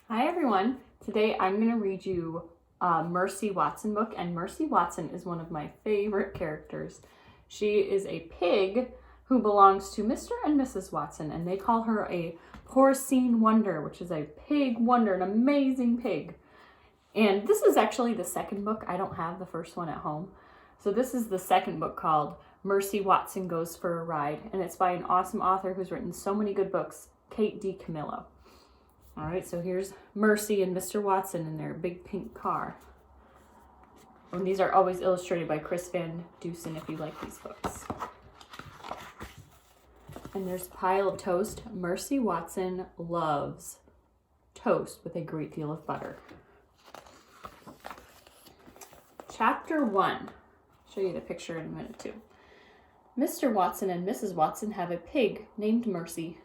Hi everyone. Today I'm going to read you a Mercy Watson book, and Mercy Watson is one of my favorite characters. She is a pig who belongs to Mr. and Mrs. Watson, and they call her a porcine wonder, which is a pig wonder, an amazing pig. And this is actually the second book. I don't have the first one at home. So this is the second book called Mercy Watson Goes for a Ride, and it's by an awesome author who's written so many good books, Kate DiCamillo. All right, so here's Mercy and Mr. Watson in their big pink car. And these are always illustrated by Chris Van Dusen if you like these books. And there's a pile of toast. Mercy Watson loves toast with a great deal of butter. Chapter 1. I'll show you the picture in a minute too. Mr. Watson and Mrs. Watson have a pig named Mercy.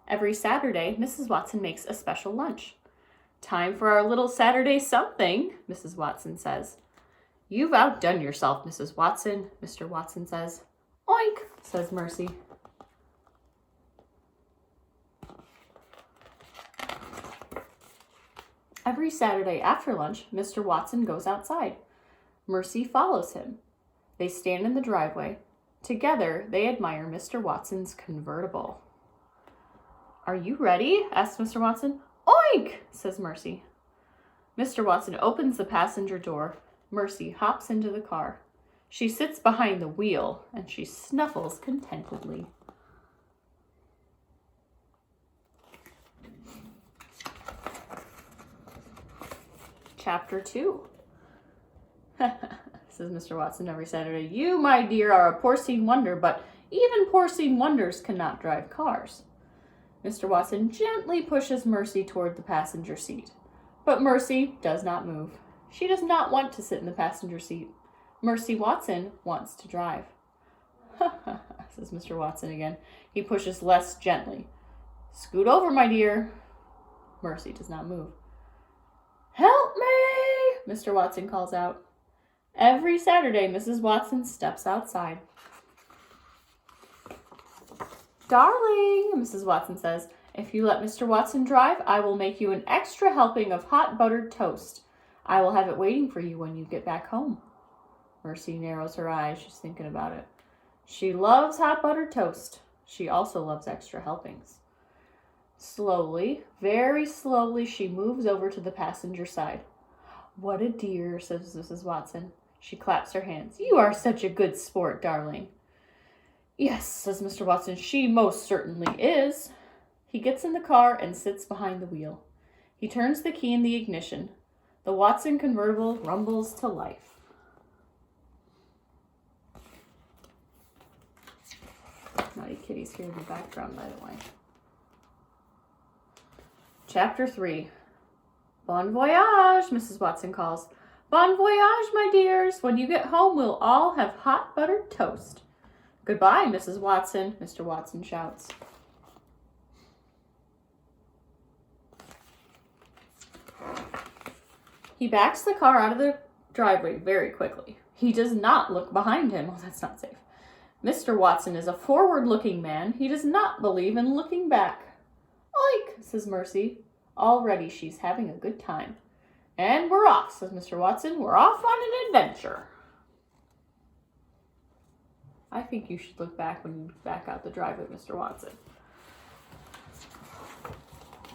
Every Saturday, Mrs. Watson makes a special lunch. Time for our little Saturday something, Mrs. Watson says. You've outdone yourself, Mrs. Watson, Mr. Watson says. Oink, says Mercy. Every Saturday after lunch, Mr. Watson goes outside. Mercy follows him. They stand in the driveway. Together, they admire Mr. Watson's convertible. Are you ready? Asks Mr. Watson. Oink, says Mercy. Mr. Watson opens the passenger door. Mercy hops into the car. She sits behind the wheel and she snuffles contentedly. Chapter 2. Says Mr. Watson every Saturday. You, my dear, are a porcine wonder, but even porcine wonders cannot drive cars. Mr. Watson gently pushes Mercy toward the passenger seat. But Mercy does not move. She does not want to sit in the passenger seat. Mercy Watson wants to drive. Ha ha, says Mr. Watson again. He pushes less gently. Scoot over, my dear. Mercy does not move. Help me, Mr. Watson calls out. Every Saturday, Mrs. Watson steps outside. Darling, Mrs. Watson says, if you let Mr. Watson drive, I will make you an extra helping of hot buttered toast. I will have it waiting for you when you get back home. Mercy narrows her eyes. She's thinking about it. She loves hot buttered toast. She also loves extra helpings. Slowly, very slowly, she moves over to the passenger side. What a dear, says Mrs. Watson. She claps her hands. You are such a good sport, darling. Yes, says Mr. Watson, she most certainly is. He gets in the car and sits behind the wheel. He turns the key in the ignition. The Watson convertible rumbles to life. Naughty kitty's here in the background, by the way. Chapter 3. Bon voyage, Mrs. Watson calls. Bon voyage, my dears. When you get home, we'll all have hot buttered toast. Goodbye, Mrs. Watson, Mr. Watson shouts. He backs the car out of the driveway very quickly. He does not look behind him. Oh, that's not safe. Mr. Watson is a forward-looking man. He does not believe in looking back. Oink, says Mercy. Already she's having a good time. And we're off, says Mr. Watson. We're off on an adventure. I think you should look back when you back out the driveway, Mr. Watson.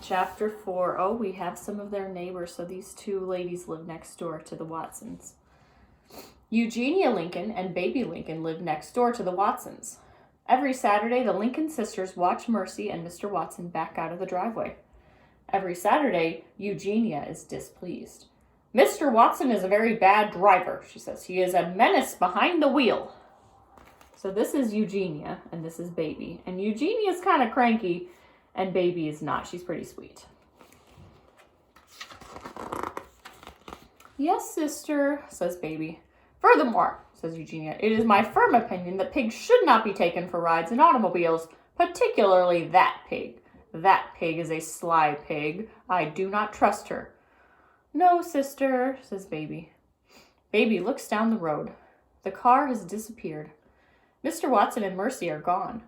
Chapter 4. Oh, we have some of their neighbors. So these two ladies live next door to the Watsons. Eugenia Lincoln and baby Lincoln live next door to the Watsons. Every Saturday, the Lincoln sisters watch Mercy and Mr. Watson back out of the driveway. Every Saturday, Eugenia is displeased. Mr. Watson is a very bad driver, she says. He is a menace behind the wheel. So this is Eugenia, and this is Baby. And Eugenia is kind of cranky, and Baby is not. She's pretty sweet. Yes, sister, says Baby. Furthermore, says Eugenia, it is my firm opinion that pigs should not be taken for rides in automobiles, particularly that pig. That pig is a sly pig. I do not trust her. No, sister, says Baby. Baby looks down the road. The car has disappeared. Mr. Watson and Mercy are gone.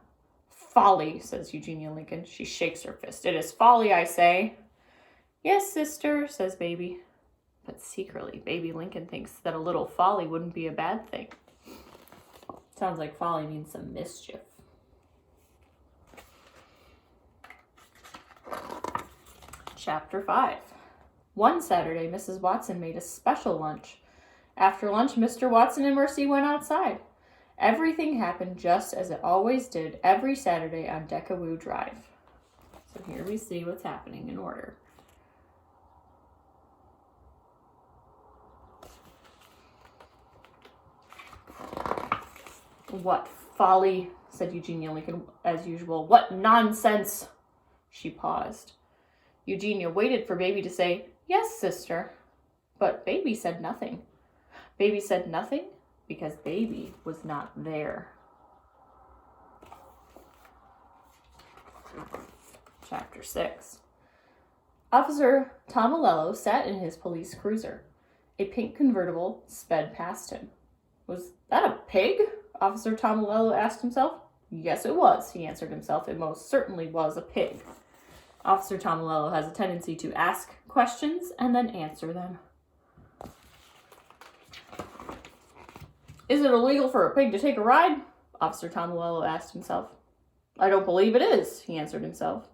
Folly, says Eugenia Lincoln. She shakes her fist. It is folly, I say. Yes, sister, says Baby. But secretly, Baby Lincoln thinks that a little folly wouldn't be a bad thing. Sounds like folly means some mischief. Chapter 5. One Saturday, Mrs. Watson made a special lunch. After lunch, Mr. Watson and Mercy went outside. Everything happened just as it always did every Saturday on DiCamillo Drive. So here we see what's happening in order. What folly, said Eugenia Lincoln as usual. What nonsense! She paused. Eugenia waited for Baby to say, yes, sister. But Baby said nothing. Baby said nothing because Baby was not there. Chapter 6. Officer Tomilello sat in his police cruiser. A pink convertible sped past him. Was that a pig? Officer Tomilello asked himself. Yes, it was, he answered himself. It most certainly was a pig. Officer Tomilello has a tendency to ask questions and then answer them. Is it illegal for a pig to take a ride? Officer Tomilello asked himself. I don't believe it is, he answered himself.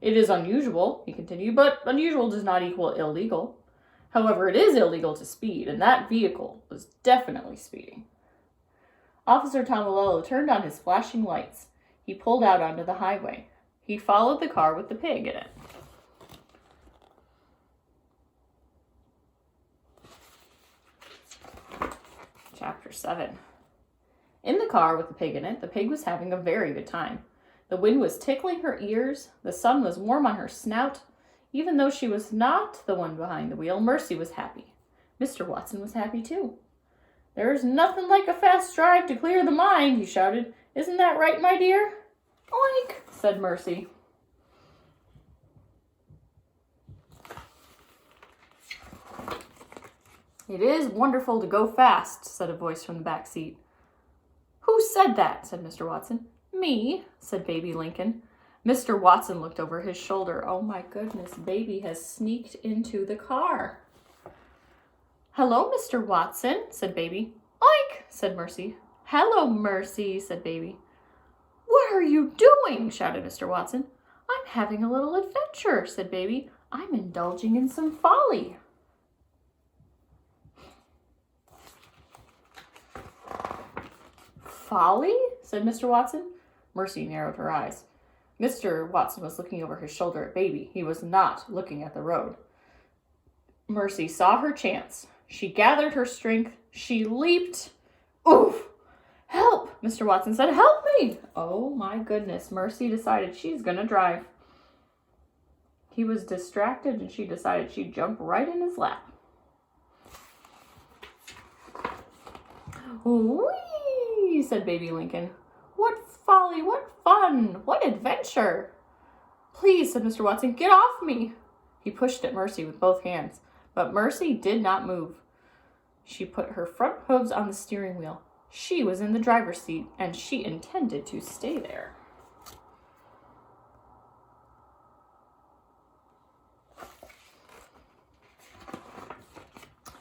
It is unusual, he continued, but unusual does not equal illegal. However, it is illegal to speed, and that vehicle was definitely speeding. Officer Tomilello turned on his flashing lights. He pulled out onto the highway. He followed the car with the pig in it. Chapter 7. In the car with the pig in it, the pig was having a very good time. The wind was tickling her ears, the sun was warm on her snout. Even though she was not the one behind the wheel, Mercy was happy. Mr. Watson was happy too. There's nothing like a fast drive to clear the mind, he shouted. Isn't that right, my dear? Oink, said Mercy. It is wonderful to go fast, said a voice from the back seat. Who said that? Said Mr. Watson. Me, said Baby Lincoln. Mr. Watson looked over his shoulder. Oh my goodness, Baby has sneaked into the car. Hello, Mr. Watson, said Baby. Oink, said Mercy. Hello, Mercy, said Baby. What are you doing? Shouted Mr. Watson. I'm having a little adventure, said Baby. I'm indulging in some folly. Folly? Said Mr. Watson. Mercy narrowed her eyes. Mr. Watson was looking over his shoulder at Baby. He was not looking at the road. Mercy saw her chance. She gathered her strength. She leaped. Oof! Help! Mr. Watson said, help me! Oh my goodness. Mercy decided she's gonna drive. He was distracted and she decided she'd jump right in his lap. Whee! Said Baby Lincoln. What folly, what fun, what adventure! Please, said Mr. Watson, get off me! He pushed at Mercy with both hands, but Mercy did not move. She put her front hooves on the steering wheel. She was in the driver's seat, and she intended to stay there.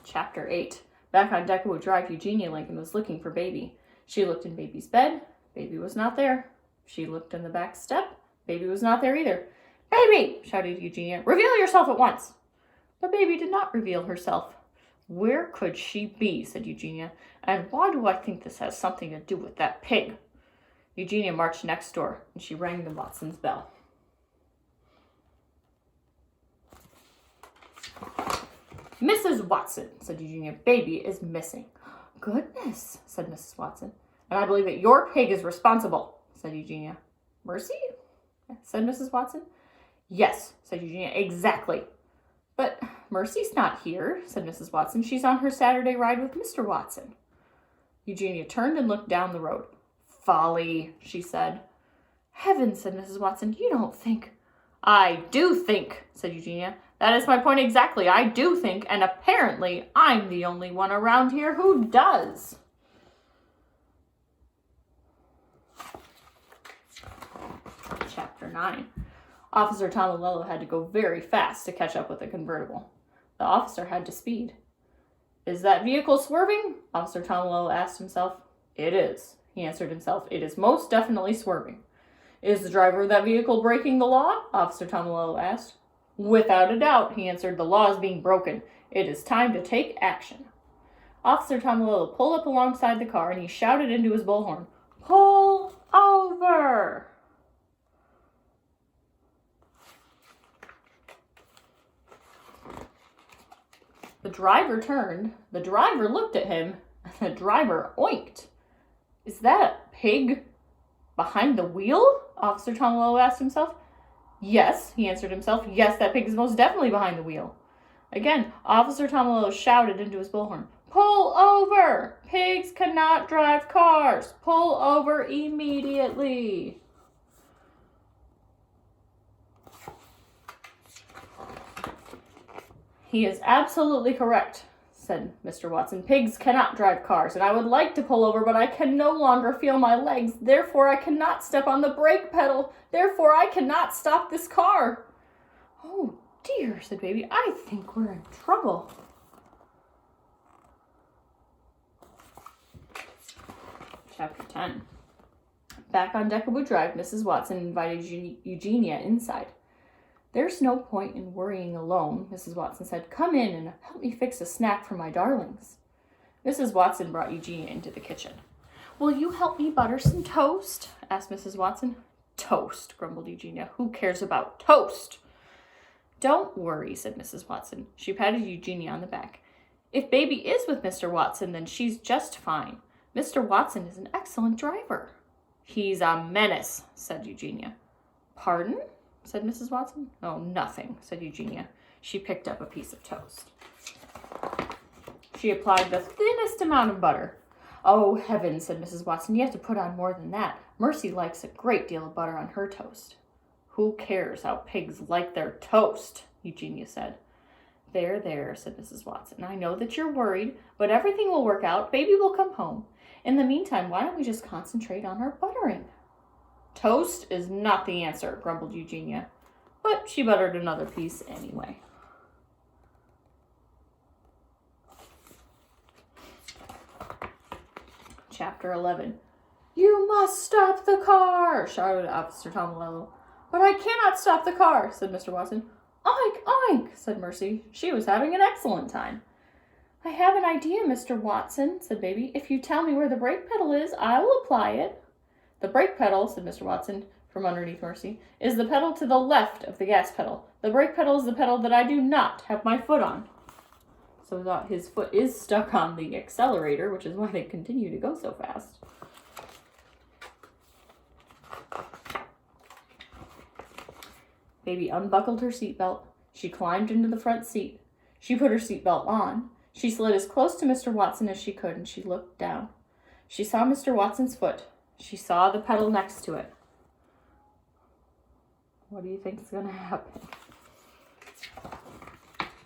Chapter 8. Back on DiCamillo Drive, Eugenia Lincoln was looking for Baby. She looked in Baby's bed. Baby was not there. She looked in the back step. Baby was not there either. Baby! Shouted Eugenia. Reveal yourself at once! But Baby did not reveal herself. Where could she be? Said Eugenia. And why do I think this has something to do with that pig? Eugenia marched next door, and she rang the Watsons' bell. Mrs. Watson, said Eugenia, Baby is missing. Goodness, said Mrs. Watson. And I believe that your pig is responsible, said Eugenia. Mercy? Said Mrs. Watson. Yes, said Eugenia, exactly. But Mercy's not here, said Mrs. Watson. She's on her Saturday ride with Mr. Watson. Eugenia turned and looked down the road. Folly, she said. Heavens, said Mrs. Watson, you don't think. I do think, said Eugenia. That is my point exactly. I do think, and apparently I'm the only one around here who does. Chapter 9. Officer Tomilello had to go very fast to catch up with the convertible. The officer had to speed. "Is that vehicle swerving?" Officer Tomilello asked himself. "It is," he answered himself. "It is most definitely swerving." "Is the driver of that vehicle breaking the law?" Officer Tomilello asked. "Without a doubt," he answered. "The law is being broken. It is time to take action." Officer Tomilello pulled up alongside the car and he shouted into his bullhorn, "Pull over!" The driver turned, the driver looked at him, and the driver oinked. "Is that a pig behind the wheel?" Officer Tomilello asked himself. "Yes," he answered himself. "Yes, that pig is most definitely behind the wheel." Again, Officer Tomilello shouted into his bullhorn, "Pull over! Pigs cannot drive cars! Pull over immediately!" "He is absolutely correct," said Mr. Watson. "Pigs cannot drive cars, and I would like to pull over, but I can no longer feel my legs. Therefore, I cannot step on the brake pedal. Therefore, I cannot stop this car." "Oh, dear," said Baby. "I think we're in trouble." Chapter 10. Back on Deckerwood Drive, Mrs. Watson invited Eugenia inside. "There's no point in worrying alone," Mrs. Watson said. "Come in and help me fix a snack for my darlings." Mrs. Watson brought Eugenia into the kitchen. "Will you help me butter some toast?" asked Mrs. Watson. "Toast," grumbled Eugenia. "Who cares about toast?" "Don't worry," said Mrs. Watson. She patted Eugenia on the back. "If Baby is with Mr. Watson, then she's just fine. Mr. Watson is an excellent driver." "He's a menace," said Eugenia. "Pardon?" said Mrs. Watson. "Oh, nothing," said Eugenia. She picked up a piece of toast. She applied the thinnest amount of butter. "Oh, heavens," said Mrs. Watson. "You have to put on more than that. Mercy likes a great deal of butter on her toast." "Who cares how pigs like their toast?" Eugenia said. "There, there," said Mrs. Watson. "I know that you're worried, but everything will work out. Baby will come home. In the meantime, why don't we just concentrate on our buttering?" "Toast is not the answer," grumbled Eugenia, but she buttered another piece anyway. Chapter 11. "You must stop the car," shouted Officer Tomilello. "But I cannot stop the car," said Mr. Watson. "Oink, oink," said Mercy. She was having an excellent time. "I have an idea, Mr. Watson," said Baby. "If you tell me where the brake pedal is, I will apply it." "The brake pedal," said Mr. Watson from underneath Mercy, "is the pedal to the left of the gas pedal. The brake pedal is the pedal that I do not have my foot on." So that his foot is stuck on the accelerator, which is why they continue to go so fast. Baby unbuckled her seatbelt. She climbed into the front seat. She put her seatbelt on. She slid as close to Mr. Watson as she could, and she looked down. She saw Mr. Watson's foot. She saw the pedal next to it. What do you think is going to happen?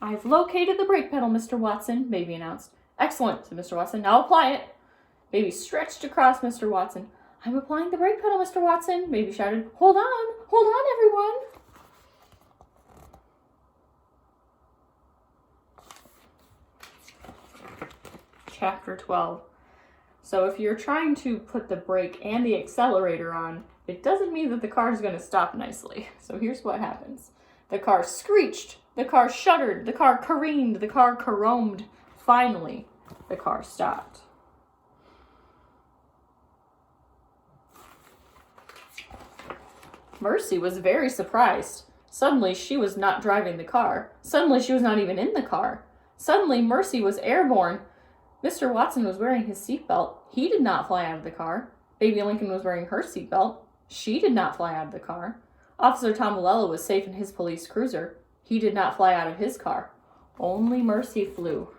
"I've located the brake pedal, Mr. Watson," Baby announced. "Excellent," said Mr. Watson. "Now apply it." Baby stretched across Mr. Watson. "I'm applying the brake pedal, Mr. Watson," Baby shouted. Hold on, everyone." Chapter 12. So if you're trying to put the brake and the accelerator on, it doesn't mean that the car is going to stop nicely. So here's what happens. The car screeched, the car shuddered, the car careened, the car caromed. Finally, the car stopped. Mercy was very surprised. Suddenly, she was not driving the car. Suddenly, she was not even in the car. Suddenly, Mercy was airborne. Mr. Watson was wearing his seatbelt. He did not fly out of the car. Baby Lincoln was wearing her seatbelt. She did not fly out of the car. Officer Tomilello was safe in his police cruiser. He did not fly out of his car. Only Mercy flew.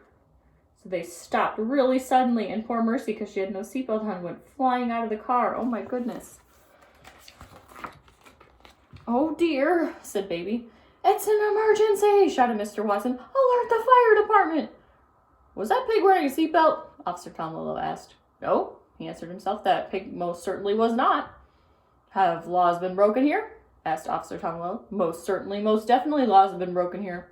So they stopped really suddenly, and poor Mercy, because she had no seatbelt on, went flying out of the car. Oh my goodness. "Oh dear," said Baby. "It's an emergency," shouted Mr. Watson. "Alert the fire department." "Was that pig wearing a seatbelt?" Officer Tomilello asked. "No," he answered himself. "That pig most certainly was not." "Have laws been broken here?" asked Officer Tomalolo. Most certainly, most definitely laws have been broken here.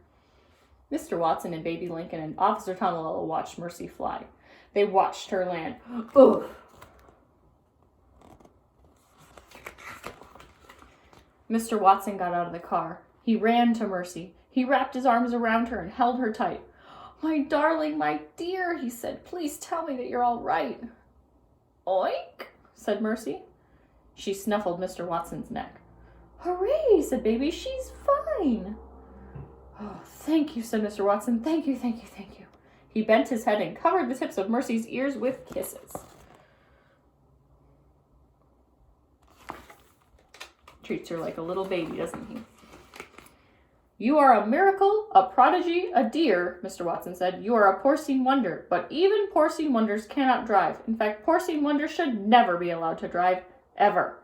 Mr. Watson and Baby Lincoln and Officer Tomalolo watched Mercy fly. They watched her land. Ugh. Mr. Watson got out of the car. He ran to Mercy. He wrapped his arms around her and held her tight. My darling, my dear, he said, please tell me that you're all right. Oink, said Mercy. She snuffled Mr. Watson's neck. Hooray, said Baby, she's fine. Oh, thank you, said Mr. Watson. Thank you, thank you, thank you. He bent his head and covered the tips of Mercy's ears with kisses. Treats her like a little baby, doesn't he? You are a miracle, a prodigy, a dear, Mr. Watson said. You are a porcine wonder, but even porcine wonders cannot drive. In fact, porcine wonders should never be allowed to drive, ever.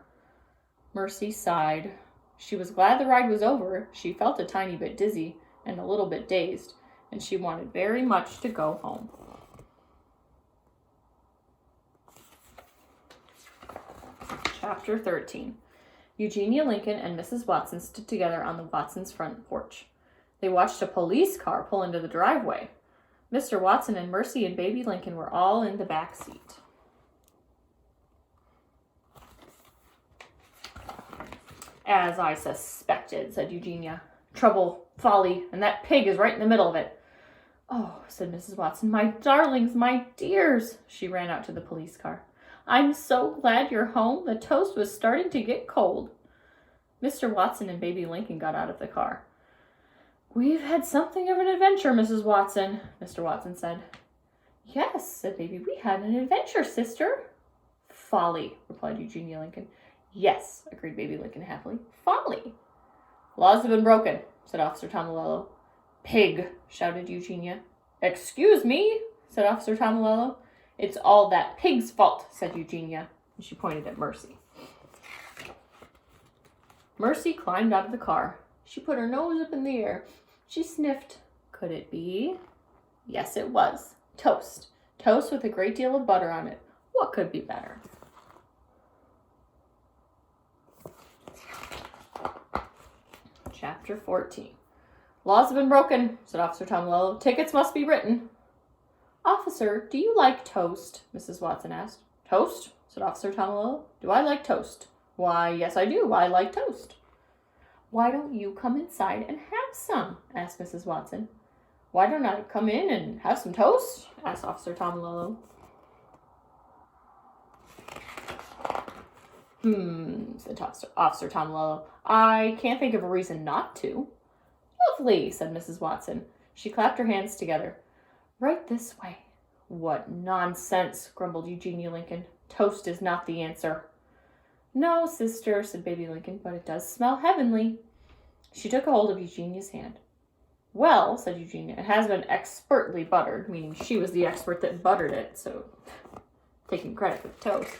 Mercy sighed. She was glad the ride was over. She felt a tiny bit dizzy and a little bit dazed, and she wanted very much to go home. Chapter 13. Eugenia Lincoln and Mrs. Watson stood together on the Watsons' front porch. They watched a police car pull into the driveway. Mr. Watson and Mercy and Baby Lincoln were all in the back seat. As I suspected, said Eugenia. Trouble, folly, and that pig is right in the middle of it. Oh, said Mrs. Watson, my darlings, my dears. She ran out to the police car. I'm so glad you're home. The toast was starting to get cold. Mr. Watson and Baby Lincoln got out of the car. We've had something of an adventure, Mrs. Watson, Mr. Watson said. Yes, said Baby, we had an adventure, sister. Folly, replied Eugenia Lincoln. Yes, agreed Baby Lincoln happily. Folly. Laws have been broken, said Officer Tomalolo. Pig, shouted Eugenia. Excuse me, said Officer Tomalolo. It's all that pig's fault, said Eugenia, and she pointed at Mercy. Mercy climbed out of the car. She put her nose up in the air. She sniffed. Could it be? Yes, it was. Toast. Toast with a great deal of butter on it. What could be better? Chapter 14. Laws have been broken, said Officer Tomalolo. Tickets must be written. Officer, do you like toast? Mrs. Watson asked. Toast? Said Officer Tomalolo. Do I like toast? Why, yes, I do. I like toast. Why don't you come inside and have some? Asked Mrs. Watson. Why don't I come in and have some toast? Asked Officer Tomalolo. Said Officer Tomalolo. I can't think of a reason not to. Lovely, said Mrs. Watson. She clapped her hands together. Right this way. What nonsense, grumbled Eugenia Lincoln. Toast is not the answer. No, sister, said Baby Lincoln, but it does smell heavenly. She took a hold of Eugenia's hand. Well, said Eugenia, it has been expertly buttered, meaning she was the expert that buttered it, so taking credit for the toast.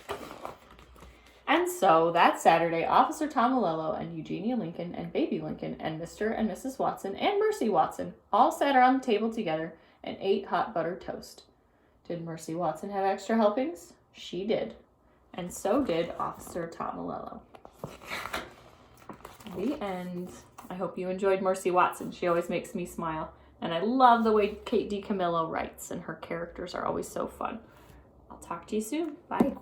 And so, that Saturday, Officer Tomalolo and Eugenia Lincoln and Baby Lincoln and Mr. and Mrs. Watson and Mercy Watson all sat around the table together and ate hot buttered toast. Did Mercy Watson have extra helpings? She did. And so did Officer Tomalolo. The end. I hope you enjoyed Mercy Watson. She always makes me smile. And I love the way Kate DiCamillo writes, and her characters are always so fun. I'll talk to you soon. Bye.